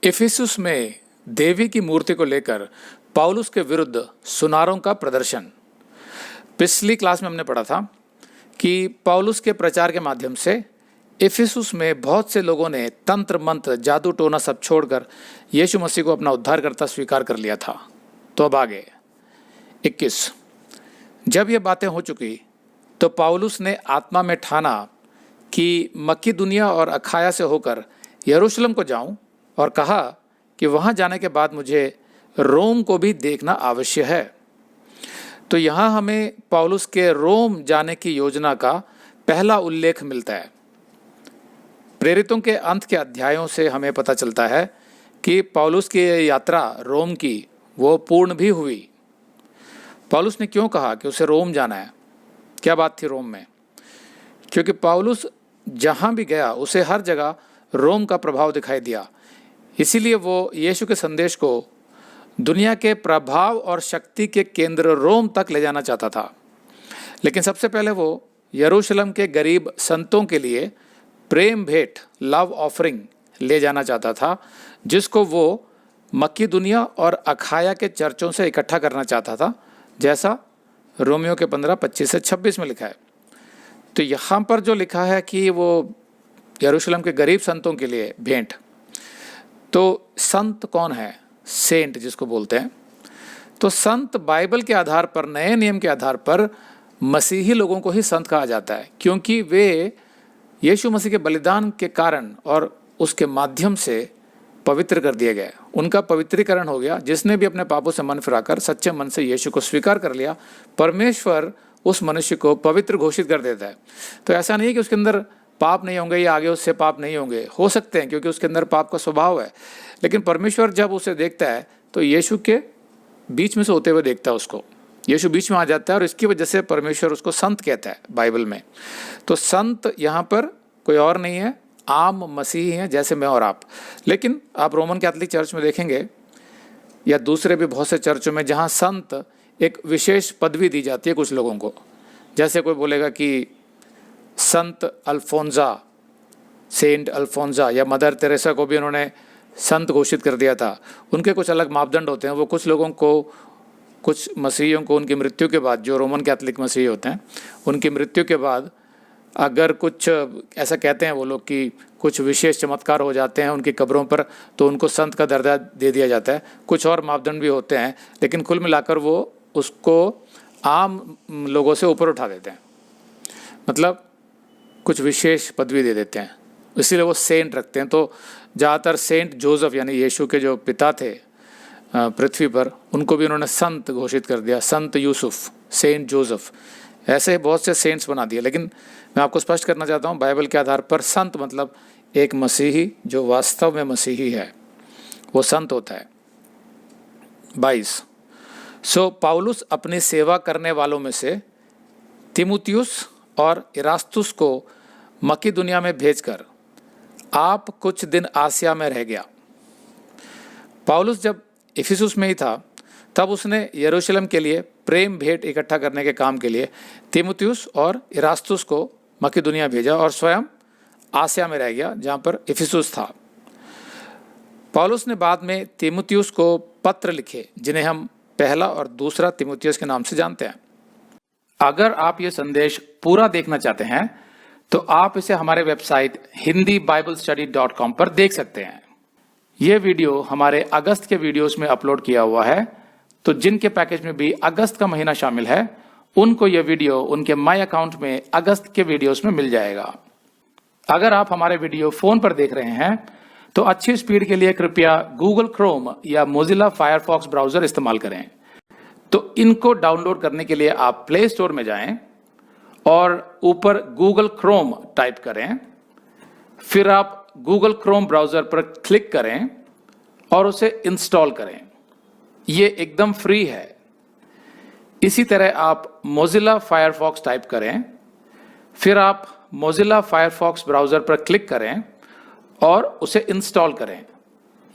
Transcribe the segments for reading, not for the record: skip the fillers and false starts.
इफिसुस में देवी की मूर्ति को लेकर पौलुस के विरुद्ध सुनारों का प्रदर्शन। पिछली क्लास में हमने पढ़ा था कि पौलुस के प्रचार के माध्यम से इफिसुस में बहुत से लोगों ने तंत्र मंत्र जादू टोना सब छोड़कर यीशु मसीह को अपना उद्धारकर्ता स्वीकार कर लिया था। तो अब आगे 21। जब ये बातें हो चुकी तो पौलुस ने आत्मा में ठाना कि मकिदुनिया और अखाया से होकर यरूशलेम को जाऊं और कहा कि वहां जाने के बाद मुझे रोम को भी देखना आवश्यक है। तो यहाँ हमें पौलुस के रोम जाने की योजना का पहला उल्लेख मिलता है। प्रेरितों के अंत के अध्यायों से हमें पता चलता है कि पौलुस की यात्रा रोम की वो पूर्ण भी हुई। पौलुस ने क्यों कहा कि उसे रोम जाना है? क्या बात थी रोम में? क्योंकि पौलुस जहाँ भी गया उसे हर जगह रोम का प्रभाव दिखाई दिया। इसीलिए वो यीशु के संदेश को दुनिया के प्रभाव और शक्ति के केंद्र रोम तक ले जाना चाहता था। लेकिन सबसे पहले वो यरूशलेम के गरीब संतों के लिए प्रेम भेंट लव ऑफरिंग ले जाना चाहता था, जिसको वो मकिदुनिया और अखाया के चर्चों से इकट्ठा करना चाहता था, जैसा रोमियो के 15:25 से 26 में लिखा है। तो यहाँ पर जो लिखा है कि वो यरूशलेम के गरीब संतों के लिए भेंट, तो संत कौन है? सेंट जिसको बोलते हैं। तो संत बाइबल के आधार पर, नए नियम के आधार पर मसीही लोगों को ही संत कहा जाता है, क्योंकि वे यीशु मसीह के बलिदान के कारण और उसके माध्यम से पवित्र कर दिए गए। उनका पवित्रीकरण हो गया। जिसने भी अपने पापों से मन फिराकर सच्चे मन से यीशु को स्वीकार कर लिया, परमेश्वर उस मनुष्य को पवित्र घोषित कर देता है। तो ऐसा नहीं है कि उसके अंदर पाप नहीं होंगे या आगे उससे पाप नहीं होंगे, हो सकते हैं क्योंकि उसके अंदर पाप का स्वभाव है। लेकिन परमेश्वर जब उसे देखता है तो यीशु के बीच में से होते हुए देखता है उसको। यीशु बीच में आ जाता है और इसकी वजह से परमेश्वर उसको संत कहता है बाइबल में। तो संत यहाँ पर कोई और नहीं है, आम मसीही हैं जैसे मैं और आप। लेकिन आप रोमन कैथोलिक चर्च में देखेंगे या दूसरे भी बहुत से चर्चों में जहाँ संत एक विशेष पदवी दी जाती है कुछ लोगों को। जैसे कोई बोलेगा कि संत अल्फोंजा, सेंट अल्फोंजा, या मदर तेरेसा को भी उन्होंने संत घोषित कर दिया था। उनके कुछ अलग मापदंड होते हैं। वो कुछ लोगों को, कुछ मसीहियों को उनकी मृत्यु के बाद, जो रोमन कैथोलिक मसीही होते हैं, उनकी मृत्यु के बाद अगर कुछ ऐसा कहते हैं वो लोग कि कुछ विशेष चमत्कार हो जाते हैं उनकी कब्रों पर, तो उनको संत का दर्जा दे दिया जाता है। कुछ और मापदंड भी होते हैं, लेकिन कुल मिलाकर वो उसको आम लोगों से ऊपर उठा देते हैं, मतलब कुछ विशेष पदवी दे देते हैं, इसीलिए वो सेंट रखते हैं। तो ज़्यादातर सेंट जोसेफ यानी यीशु के जो पिता थे पृथ्वी पर, उनको भी उन्होंने संत घोषित कर दिया। संत यूसुफ, सेंट जोसेफ, ऐसे बहुत से सेंट्स बना दिए। लेकिन मैं आपको स्पष्ट करना चाहता हूँ, बाइबल के आधार पर संत मतलब एक मसीही जो वास्तव में मसीही है, वो संत होता है। 22। सो पौलुस अपनी सेवा करने वालों में से तीमुथियुस और इरास्तुस को मकिदुनिया में भेजकर आप कुछ दिन आसिया में रह गया। पौलुस जब इफिसुस में ही था तब उसने यरूशलेम के लिए प्रेम भेंट इकट्ठा करने के काम के लिए तीमुथियुस और इरास्तुस को मकिदुनिया भेजा और स्वयं आसिया में रह गया जहाँ पर इफिसुस था। पौलुस ने बाद में तीमुथियुस को पत्र लिखे, जिन्हें हम पहला और दूसरा तीमुथियुस के नाम से जानते हैं। अगर आप ये संदेश पूरा देखना चाहते हैं तो आप इसे हमारे वेबसाइट hindiBiblestudy.com पर देख सकते हैं। यह वीडियो हमारे अगस्त के वीडियोस में अपलोड किया हुआ है, तो जिनके पैकेज में भी अगस्त का महीना शामिल है उनको यह वीडियो उनके माई अकाउंट में अगस्त के वीडियोस में मिल जाएगा। अगर आप हमारे वीडियो फोन पर देख रहे हैं तो अच्छी स्पीड के लिए कृपया गूगल क्रोम या मोजिला फायरफॉक्स ब्राउजर इस्तेमाल करें। तो इनको डाउनलोड करने के लिए आप प्ले स्टोर में जाएं और ऊपर गूगल क्रोम टाइप करें, फिर आप गूगल क्रोम ब्राउजर पर क्लिक करें और उसे इंस्टॉल करें। ये एकदम फ्री है। इसी तरह आप मोजिला फायरफॉक्स टाइप करें, फिर आप मोजिला फायरफॉक्स ब्राउजर पर क्लिक करें और उसे इंस्टॉल करें।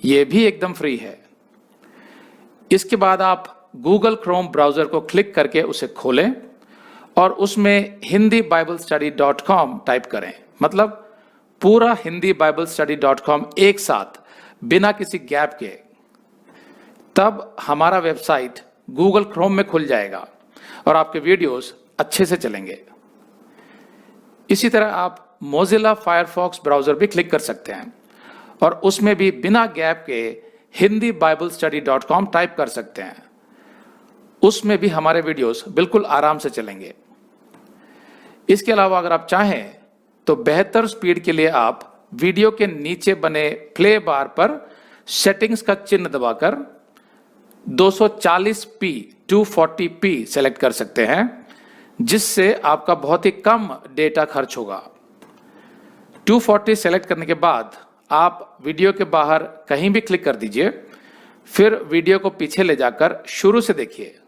यह भी एकदम फ्री है। इसके बाद आप गूगल क्रोम ब्राउजर को क्लिक करके उसे खोलें और उसमें hindiBiblestudy.com टाइप करें, मतलब पूरा hindiBiblestudy.com एक साथ बिना किसी गैप के, तब हमारा वेबसाइट गूगल क्रोम में खुल जाएगा और आपके वीडियोस अच्छे से चलेंगे। इसी तरह आप मोजिला फायरफॉक्स ब्राउजर भी क्लिक कर सकते हैं और उसमें भी बिना गैप के hindiBiblestudy.com टाइप कर सकते हैं। उसमें भी हमारे वीडियोस बिल्कुल आराम से चलेंगे। इसके अलावा अगर आप चाहें तो बेहतर स्पीड के लिए आप वीडियो के नीचे बने प्ले बार पर सेटिंग्स का चिन्ह दबाकर 240p 240p सेलेक्ट कर सकते हैं, जिससे आपका बहुत ही कम डेटा खर्च होगा। 240 सेलेक्ट करने के बाद आप वीडियो के बाहर कहीं भी क्लिक कर दीजिए, फिर वीडियो को पीछे ले जाकर शुरू से देखिए।